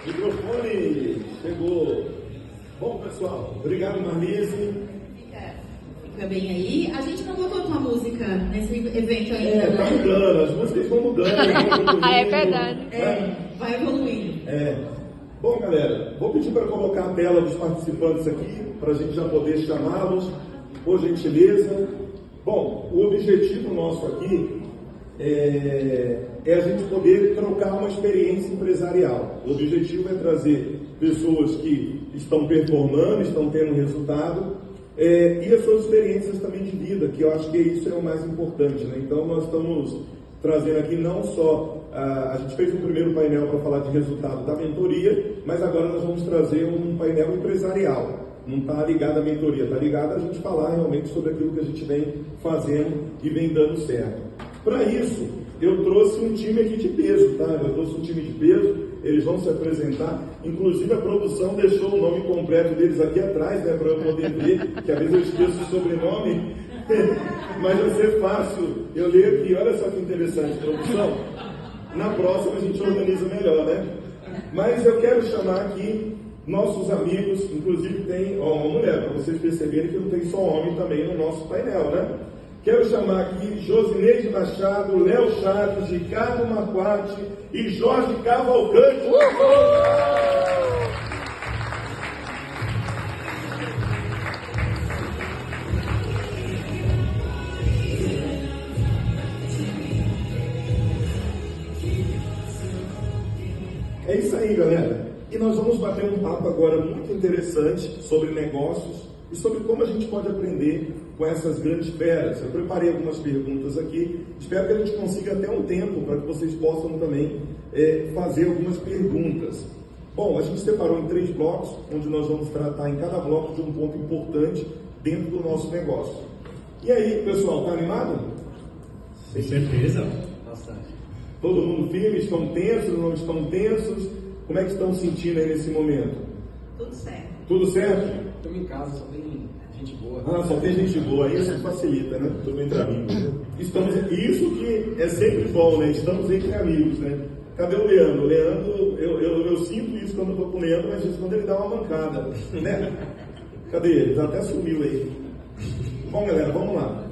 Microfone chegou. Bom, pessoal, obrigado, Marlise. Fica bem aí. A gente não botou tua música nesse evento ainda. Tá mudando, as músicas vão mudando. É verdade. Vai evoluindo. Bom, galera, vou pedir para colocar a tela dos participantes aqui, para a gente já poder chamá-los, por gentileza. Bom, o objetivo nosso aqui é a gente poder trocar uma experiência empresarial. O objetivo é trazer pessoas que estão performando, estão tendo resultado, e as suas experiências também de vida, que eu acho que isso é o mais importante, né? Então, nós estamos trazendo aqui não só, a gente fez o primeiro painel para falar de resultado da mentoria, mas agora nós vamos trazer um painel empresarial. Não está ligado à mentoria, está ligado a gente falar realmente sobre aquilo que a gente vem fazendo e vem dando certo. Para isso, eu trouxe um time aqui de peso, tá? Eu trouxe um time de peso, eles vão se apresentar. Inclusive, a produção deixou o nome completo deles aqui atrás, né? Para eu poder ver, que às vezes eu esqueço o sobrenome, mas vai ser fácil eu ler aqui. Olha só que interessante, produção. Na próxima a gente organiza melhor, né? Mas eu quero chamar aqui nossos amigos, inclusive tem uma mulher, para vocês perceberem que não tem só homem também no nosso painel, né? Quero chamar aqui Josineide Machado, Léo Chaves, Ricardo Marquardt e Jorge Cavalcante. É isso aí, galera. E nós vamos bater um papo agora muito interessante sobre negócios e sobre como a gente pode aprender com essas grandes feras. Eu preparei algumas perguntas aqui, espero que a gente consiga até um tempo para que vocês possam também fazer algumas perguntas. Bom, a gente separou em 3 blocos, onde nós vamos tratar em cada bloco de um ponto importante dentro do nosso negócio. E aí, pessoal, tá animado? Com certeza. Bastante. Todo mundo firme? Estão tensos? Não estão tensos? Como é que estão sentindo aí nesse momento? Tudo certo. Tudo certo? Estamos em casa, só tem gente boa. Só tem gente boa, isso facilita, né? Estamos entre amigos. Isso que é sempre bom, né? Estamos entre amigos, né? Cadê o Leandro? O Leandro, eu sinto isso quando eu estou com o Leandro, mas isso quando ele dá uma mancada, né? Cadê ele? Até sumiu aí. Bom, galera, vamos lá.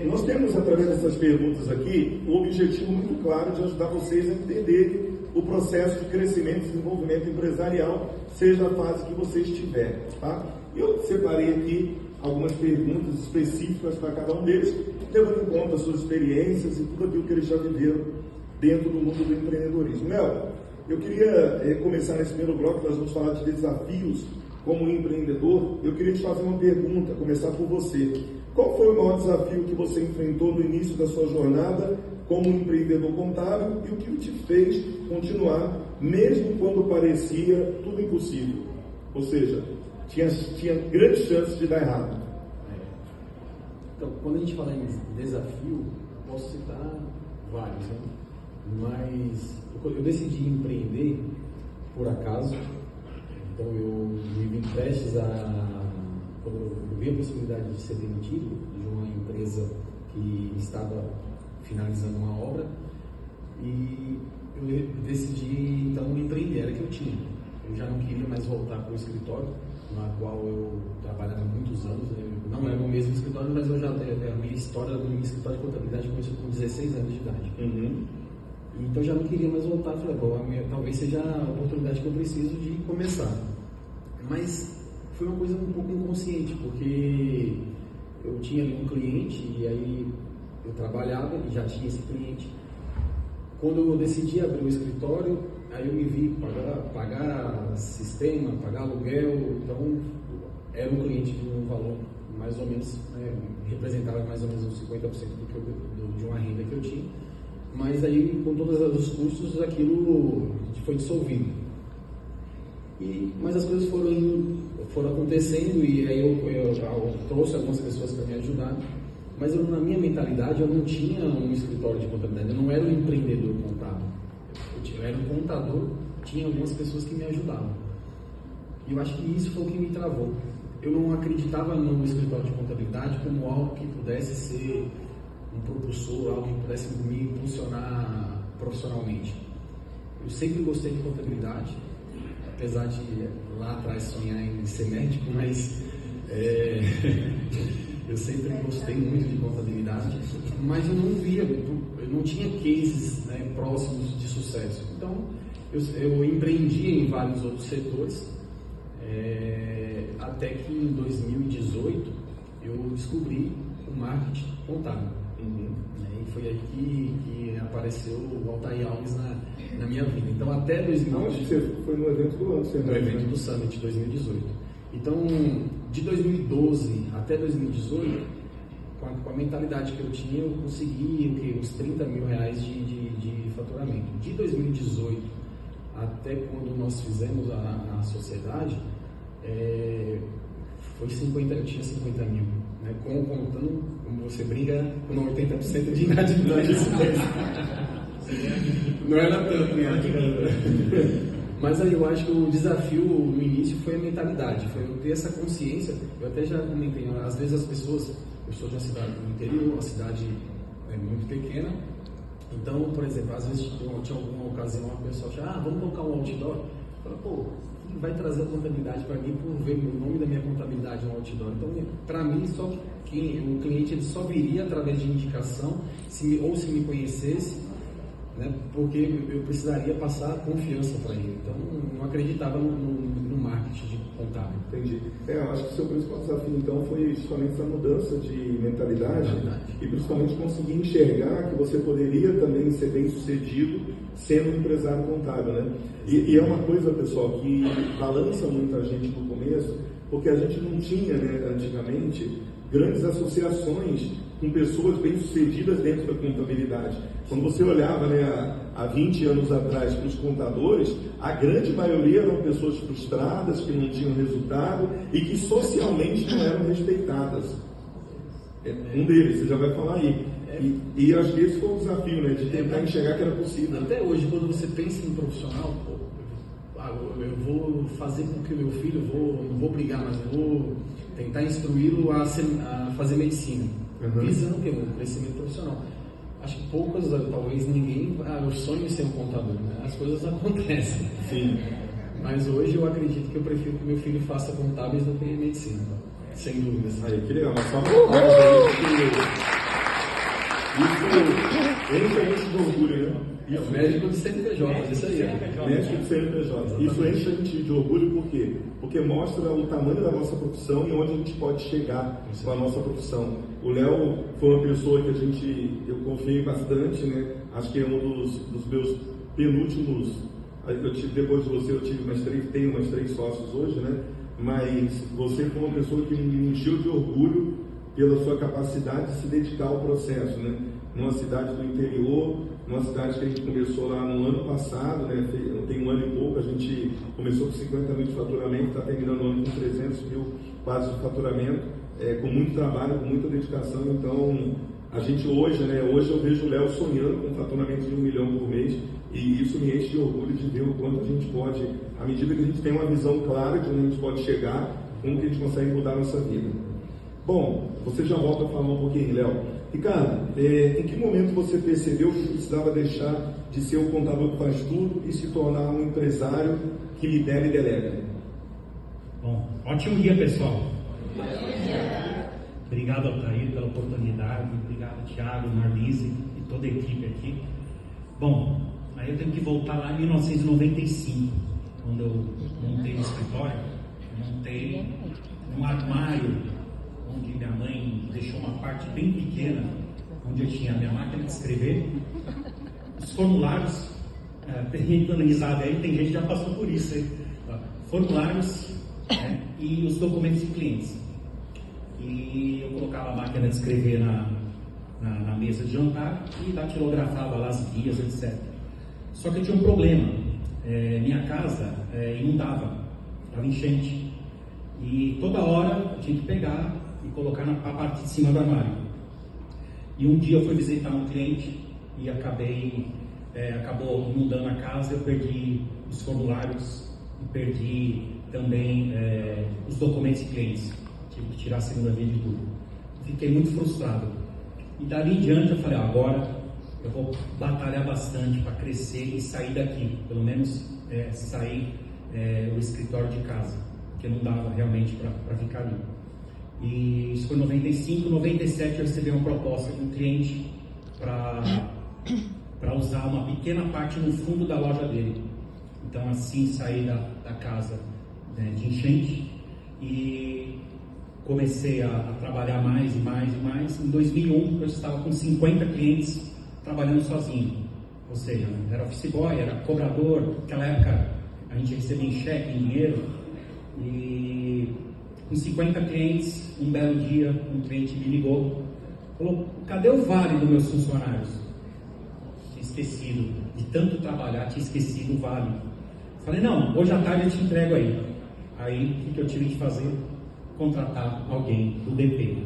Nós temos, através dessas perguntas aqui, o objetivo muito claro de ajudar vocês a entenderem o processo de crescimento e desenvolvimento empresarial, seja a fase que você estiver, tá? Eu separei aqui algumas perguntas específicas para cada um deles, levando em conta as suas experiências e tudo aquilo que eles já viveram dentro do mundo do empreendedorismo. Léo, eu queria começar nesse primeiro bloco, nós vamos falar de desafios como empreendedor. Eu queria te fazer uma pergunta, começar por você. Qual foi o maior desafio que você enfrentou no início da sua jornada como empreendedor contábil e o que te fez continuar, mesmo quando parecia tudo impossível? Ou seja, tinha grandes chances de dar errado. Então, quando a gente fala em desafio, posso citar vários, né? Mas eu decidi empreender por acaso. Então eu me vi prestes quando eu vi a possibilidade de ser demitido de uma empresa que estava finalizando uma obra, e eu decidi então empreender, era que eu tinha. Eu já não queria mais voltar para o escritório, na qual eu trabalhava há muitos anos, né? Não era o mesmo escritório, mas a minha história do escritório de contabilidade começou com 16 anos de idade. Então já não queria mais voltar, falei, talvez seja a oportunidade que eu preciso de começar. Mas foi uma coisa um pouco inconsciente, porque eu tinha ali um cliente e aí eu trabalhava e já tinha esse cliente. Quando eu decidi abrir o escritório, aí eu me vi pagar sistema, pagar aluguel, então era um cliente de um valor mais ou menos, né, representava mais ou menos uns 50% de uma renda que eu tinha, mas aí com todos os custos aquilo foi dissolvido. Mas as coisas foram acontecendo e aí eu trouxe algumas pessoas para me ajudar. Mas na minha mentalidade eu não tinha um escritório de contabilidade, eu não era um empreendedor contábil. Eu era um contador, tinha algumas pessoas que me ajudavam. E eu acho que isso foi o que me travou. Eu não acreditava no escritório de contabilidade como algo que pudesse ser um propulsor, algo que pudesse me impulsionar profissionalmente. Eu sempre gostei de contabilidade, apesar de lá atrás sonhar em ser médico, mas eu sempre gostei muito de contabilidade, mas eu não via, eu não tinha cases, né, próximos de sucesso. Então, eu empreendi em vários outros setores, até que em 2018 eu descobri o marketing contábil. E foi aí que apareceu o Altair Alves na minha vida. Então, até 2018... Acho que você foi no evento do ano, no evento do Summit 2018. Então, de 2012 até 2018, com a mentalidade que eu tinha, eu consegui uns 30 mil reais de faturamento. De 2018 até quando nós fizemos a sociedade, foi 50, eu tinha 50 mil. Né? Contando, como você brinca, com 80% de inadimplência. Não era tanto, né? Mas aí eu acho que o desafio no início foi a mentalidade, foi eu ter essa consciência. Eu até já comentei, às vezes as pessoas, eu sou de uma cidade do interior, uma cidade muito pequena, então, por exemplo, às vezes tinha alguma ocasião, a pessoa já, vamos colocar um outdoor. Eu falo, pô, vai trazer a contabilidade para mim por ver o nome da minha contabilidade no outdoor. Então, para mim, só o cliente ele só viria através de indicação, ou se me conhecesse, né, porque eu precisaria passar confiança para ele. Então, não acreditava no marketing contábil. Entendi. Eu acho que o seu principal desafio, então, foi justamente essa mudança de mentalidade e principalmente conseguir enxergar que você poderia também ser bem sucedido sendo um empresário contábil, né? E é uma coisa, pessoal, que balança muita gente no começo, porque a gente não tinha, né, antigamente, grandes associações com pessoas bem-sucedidas dentro da contabilidade. Quando você olhava, né, há 20 anos atrás para os contadores, a grande maioria eram pessoas frustradas, que não tinham resultado e que socialmente não eram respeitadas. Um deles, você já vai falar aí. E acho que esse foi o desafio, né, de tentar enxergar que era possível. Até hoje, quando você pensa em profissional, eu vou fazer com que o meu filho, não vou brigar, mas vou tentar instruí-lo a fazer medicina. Visando o quê? O crescimento profissional. Acho que poucas, talvez ninguém, eu sonho em ser um contador, né? As coisas acontecem. Sim. Mas hoje eu acredito que eu prefiro que meu filho faça contábeis do que medicina, sem dúvidas. Aí, que legal, mas só isso enche a gente de orgulho, né? O médico de CNPJ, isso aí. Médico de CNPJ. Isso enche a gente de orgulho, por quê? Porque mostra o tamanho da nossa profissão e onde a gente pode chegar com a nossa profissão. O Léo foi uma pessoa que eu confiei bastante, né? Acho que é um dos meus penúltimos. Depois de você, tenho mais 3 sócios hoje, né? Mas você foi uma pessoa que me encheu de orgulho pela sua capacidade de se dedicar ao processo, né? Numa cidade do interior, numa cidade que a gente começou lá no ano passado, né? Tem um ano e pouco, a gente começou com 50 mil de faturamento, está terminando o ano com 300 mil quase de faturamento, com muito trabalho, com muita dedicação. Então, a gente hoje, né? Hoje eu vejo o Léo sonhando com um faturamento de 1 milhão por mês, e isso me enche de orgulho de ver o quanto a gente pode, à medida que a gente tem uma visão clara de onde a gente pode chegar, como que a gente consegue mudar a nossa vida. Bom, você já volta a falar um pouquinho, Léo. Ricardo, em que momento você percebeu que precisava deixar de ser o contador que faz tudo e se tornar um empresário que lidera e delega? Bom, ótimo dia, pessoal. Obrigado, Altair, pela oportunidade. Obrigado, Thiago, Marlise e toda a equipe aqui. Bom, aí eu tenho que voltar lá em 1995, quando eu montei o escritório. Eu montei um armário onde minha mãe deixou uma parte bem pequena, onde eu tinha a minha máquina de escrever, os formulários, tem dando risada aí, tem gente que já passou por isso aí, formulários, né, e os documentos de clientes. E eu colocava a máquina de escrever na mesa de jantar e datilografava lá as guias, etc. Só que eu tinha um problema, minha casa inundava, estava enchente, e toda hora eu tinha que pegar e colocar na parte de cima do armário. E um dia eu fui visitar um cliente e acabou inundando a casa, eu perdi os formulários e perdi também os documentos de clientes. Tive que tirar a segunda via de tudo. Fiquei muito frustrado. E dali em diante eu falei, agora eu vou batalhar bastante para crescer e sair daqui, pelo menos sair do escritório de casa, porque não dava realmente para ficar ali. E isso foi em 95, 97 eu recebi uma proposta de um cliente para usar uma pequena parte no fundo da loja dele. Então assim saí da casa de enchente e comecei a trabalhar mais e mais e mais. Em 2001 eu estava com 50 clientes trabalhando sozinho, ou seja, era office boy, era cobrador. Naquela época a gente recebia em cheque, em dinheiro, e com 50 clientes, um belo dia um cliente me ligou, falou: cadê o vale dos meus funcionários? Tinha esquecido, de tanto trabalhar, tinha esquecido o vale. Falei: não, hoje à tarde eu te entrego aí. Aí o que eu tive que fazer? Contratar alguém do DP.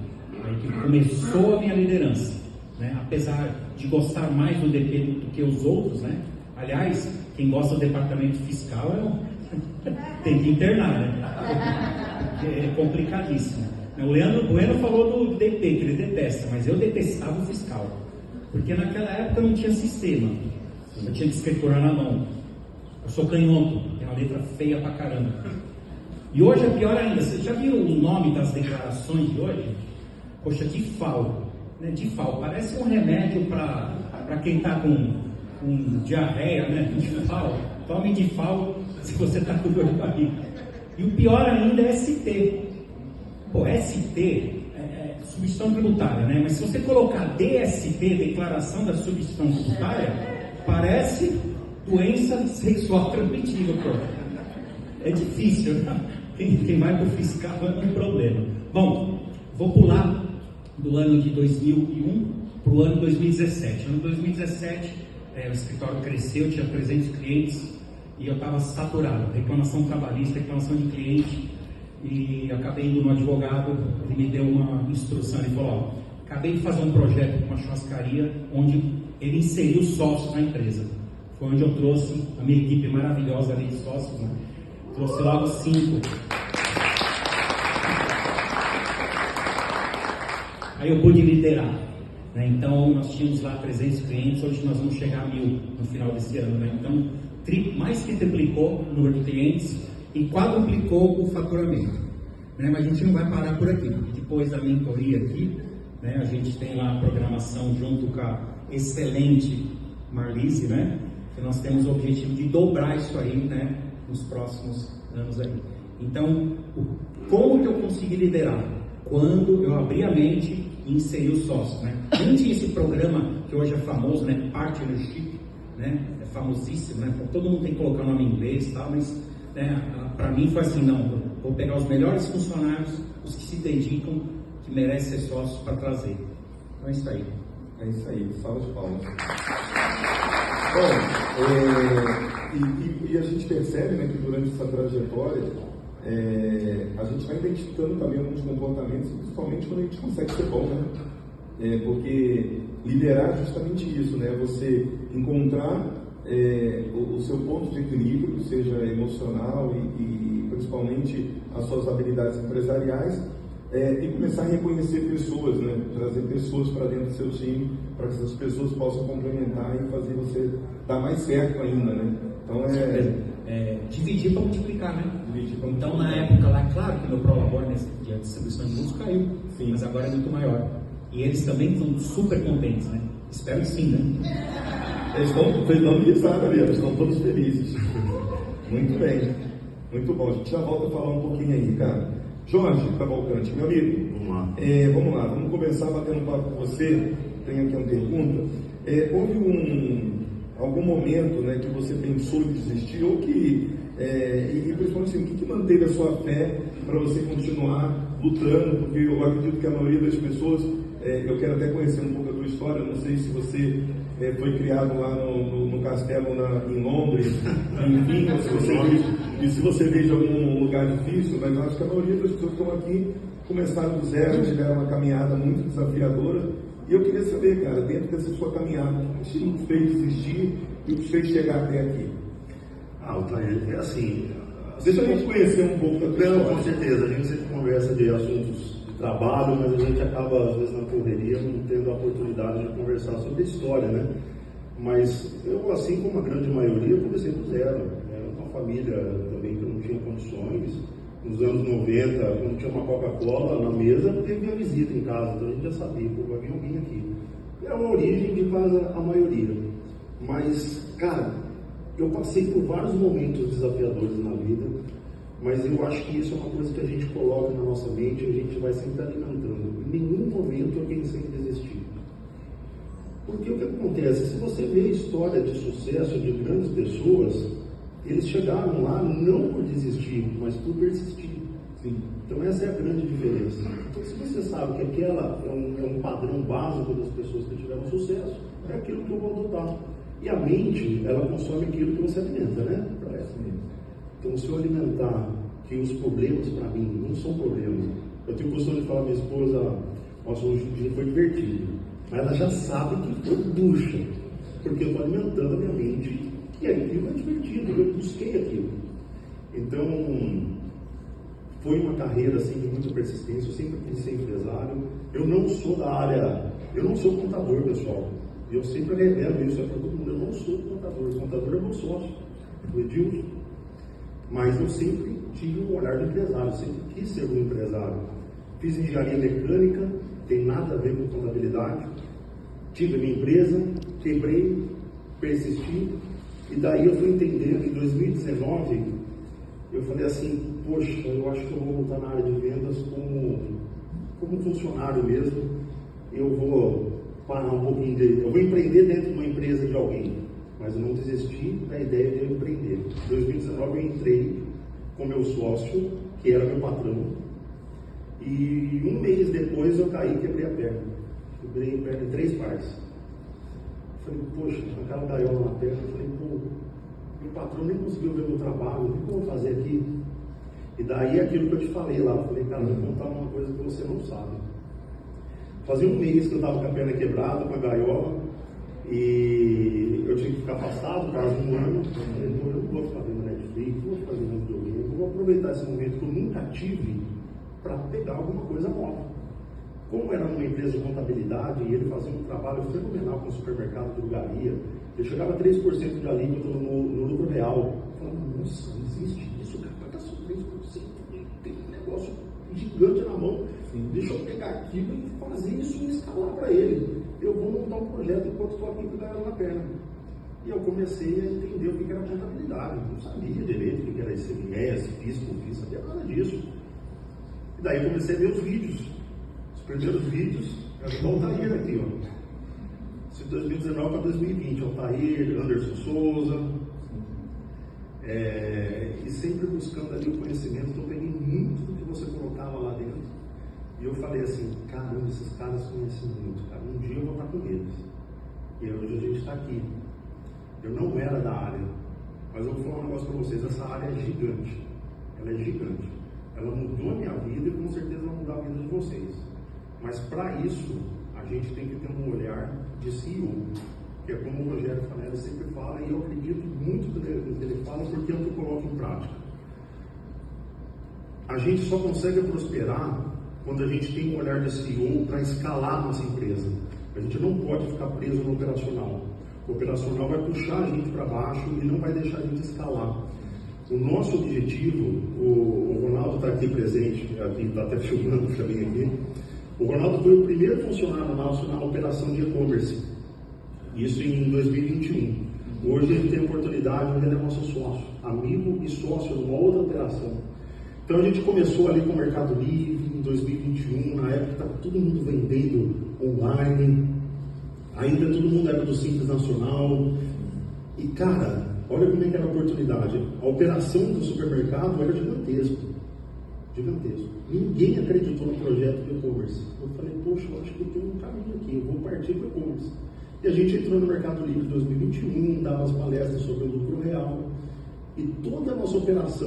Aí que começou a minha liderança, né? Apesar de gostar mais do DP do que os outros, né? Aliás, quem gosta do departamento fiscal tem que internar, né? É complicadíssimo. O Leandro Bueno falou do DP, que ele detesta, mas eu detestava o fiscal, porque naquela época não tinha sistema, eu tinha que escriturar na mão. Eu sou canhoto, tem uma letra feia pra caramba. E hoje é pior ainda. Você já viu o nome das declarações de hoje? Poxa, DIFAL, né? DIFAL parece um remédio para quem está com diarreia, né? DIFAL, tome DIFAL se você está com dor de barriga. E o pior ainda é ST. Pô, ST é substituição tributária, né? Mas se você colocar DST, declaração da substituição tributária, parece doença sexual transmitível, pô. É difícil, né? Quem vai para o fiscal é um problema. Bom, vou pular do ano de 2001 para o ano 2017. No ano 2017, o escritório cresceu, tinha 300 clientes e eu estava saturado. Reclamação trabalhista, reclamação de cliente. E acabei indo no advogado, ele me deu uma instrução, ele falou: ó, acabei de fazer um projeto com uma churrascaria onde ele inseriu sócios na empresa. Foi onde eu trouxe a minha equipe maravilhosa ali de sócios, né? Trouxe logo 5. Aí eu pude liderar, né? Então nós tínhamos lá 300 clientes, hoje nós vamos chegar a 1000 no final desse ano, né? Então mais que triplicou o número de clientes e quadruplicou o faturamento, né? Mas a gente não vai parar por aqui. Depois da mentoria aqui, né, a gente tem lá a programação junto com a excelente Marlise, né? Que nós temos o objetivo de dobrar isso aí, né, nos próximos anos aí. Então, como que eu consegui liderar? Quando eu abri a mente e inseri os sócios, né? Nem tinha esse programa que hoje é famoso, né? Partnership, né? É famosíssimo, né? Todo mundo tem que colocar o nome em inglês e tal, mas, né, para mim foi assim: não, vou pegar os melhores funcionários, os que se dedicam, que merecem ser sócios, para trazer. Então é isso aí. É isso aí, salve de palmas. Bom, e a gente percebe, né, que durante essa trajetória a gente vai identificando também alguns comportamentos, principalmente quando a gente consegue ser bom, né? Porque liderar é justamente isso, né? Você encontrar o seu ponto de equilíbrio, seja emocional e principalmente as suas habilidades empresariais, e começar a reconhecer pessoas, né? Trazer pessoas para dentro do seu time, para que essas pessoas possam complementar e fazer você dar mais certo ainda, né? Então dividir para multiplicar, né? Dividir pra Então multiplicar. na época lá, claro que meu prolabore nesse dia de distribuição de música caiu, Sim. mas agora é muito maior. E eles também estão super contentes, né? Espero que sim, né? Eles estão risada ali, eles estão todos felizes. Muito bem, muito bom. A gente já volta a falar um pouquinho aí, cara. Jorge Cavalcante, meu amigo, vamos lá, vamos começar batendo um papo com você. Tenho aqui uma pergunta. Houve algum momento, né, que você pensou em desistir, ou que, e principalmente assim, o que manteve a sua fé para você continuar lutando? Porque eu acredito que a maioria das pessoas, eu quero até conhecer um pouco a tua história, não sei se você foi criado lá no castelo em Londres, enfim, ou se você veio de algum lugar difícil, mas eu acho que a maioria das pessoas que estão aqui começaram do zero, tiveram uma caminhada muito desafiadora. E eu queria saber, cara, dentro dessa sua caminhada, o que te fez desistir e o que te fez chegar até aqui? É assim... Deixa a gente conhecer um pouco da tua Não, história. com certeza. A gente sempre conversa de assuntos de trabalho, mas a gente acaba, às vezes, na correria, não tendo a oportunidade de conversar sobre a história, né? Mas eu, assim como a grande maioria, comecei do zero. Era uma família também que não tinha condições. Nos anos 90, quando tinha uma Coca-Cola na mesa, teve a visita em casa, então a gente já sabia, pô, vai vir alguém aqui. É uma origem de quase a maioria. Mas, cara, eu passei por vários momentos desafiadores na vida, mas eu acho que isso é uma coisa que a gente coloca na nossa mente e a gente vai sempre alimentando. Em nenhum momento eu pensei em desistir. Porque o que acontece? Se você vê a história de sucesso de grandes pessoas, eles chegaram lá não por desistir, mas por persistir. Sim. Então essa é a grande diferença. Então, se você sabe que aquela é um padrão básico das pessoas que tiveram sucesso, é aquilo que eu vou adotar. E a mente, ela consome aquilo que você alimenta, né? Então, se eu alimentar que os problemas para mim não são problemas, eu tenho costume de falar à minha esposa, nossa, hoje o dia foi divertido, mas ela já sabe que foi bucha, porque eu estou alimentando a minha mente, que aquilo é divertido, eu busquei aquilo. Então, foi uma carreira assim, de muita persistência, eu sempre quis ser empresário. Eu não sou da área, eu não sou contador, pessoal. Eu sempre revelo isso para todo mundo, eu não sou contador, o contador é meu sócio, o Edilson. Mas eu sempre tive um olhar de empresário, sempre quis ser um empresário. Fiz engenharia mecânica, tem nada a ver com contabilidade. Tive a minha empresa, quebrei, persisti, e daí eu fui entender que em 2019, eu falei assim, poxa, eu acho que eu vou voltar na área de vendas como funcionário mesmo, eu vou parar um pouquinho eu vou empreender dentro de uma empresa de alguém, mas eu não desisti da ideia de eu empreender. Em 2019 eu entrei com meu sócio, que era meu patrão, e um mês depois eu caí e quebrei a perna. Quebrei a perna em 3 partes. Falei, poxa, aquela gaiola na perna, eu falei, pô, meu patrão nem conseguiu ver meu trabalho, o que eu vou fazer aqui? E daí aquilo que eu te falei lá, eu falei, cara, eu vou contar uma coisa que você não sabe. Fazia um mês que eu estava com a perna quebrada, com a gaiola, e eu tinha que ficar afastado, quase um ano. Eu falei, pô, eu não vou ficar vendo Netflix, não vou ficar vendo videogame, eu vou aproveitar esse momento que eu nunca tive para pegar alguma coisa nova. Como era uma empresa de contabilidade e ele fazia um trabalho fenomenal com o supermercado de drogaria, ele chegava a 3% de alíquota no lucro real. Eu falava, nossa, não existe isso, cara, paga só 3%, tem um negócio gigante na mão. Deixa eu pegar aquilo e fazer isso e escalar para ele. Eu vou montar um projeto enquanto estou aqui com o garoto na perna. E eu comecei a entender o que era contabilidade. Não sabia direito o que era ICMS, FIS, COFINS, não sabia nada disso. E daí eu comecei a ver os vídeos. Os primeiros vídeos, era o Altair aqui, ó. De 2019 para 2020, Altair, Anderson Souza. E sempre buscando ali o conhecimento, então eu peguei muito do que você colocava lá dentro. E eu falei assim, caramba, esses caras conhecem muito, cara. Um dia eu vou estar com eles. E hoje a gente está aqui. Eu não era da área, mas eu vou falar um negócio para vocês, essa área é gigante. Ela é gigante. Ela mudou a minha vida e com certeza vai mudar a vida de vocês. Mas para isso, a gente tem que ter um olhar de CEO, que é como o Rogério Fanelli sempre fala, e eu acredito muito no que ele fala, porque é o que eu coloco em prática. A gente só consegue prosperar quando a gente tem um olhar de CEO para escalar a nossa empresa. A gente não pode ficar preso no operacional. O operacional vai puxar a gente para baixo e não vai deixar a gente escalar. O nosso objetivo, o Ronaldo está aqui presente, está até filmando também aqui. O Ronaldo foi o primeiro funcionário nosso na operação de e-commerce. Isso em 2021. Hoje ele tem a oportunidade, ele é nosso sócio, amigo e sócio numa outra operação. Então a gente começou ali com o Mercado Livre em 2021, na época estava todo mundo vendendo online, ainda todo mundo era do Simples Nacional. E cara, olha como é que era a oportunidade. A operação do supermercado era gigantesco. Gigantesco. Ninguém acreditou no projeto de e-commerce. Eu falei, poxa, eu acho que eu tenho um caminho aqui, eu vou partir para o e-commerce. E a gente entrou no Mercado Livre em 2021, dava as palestras sobre o lucro real. E toda a nossa operação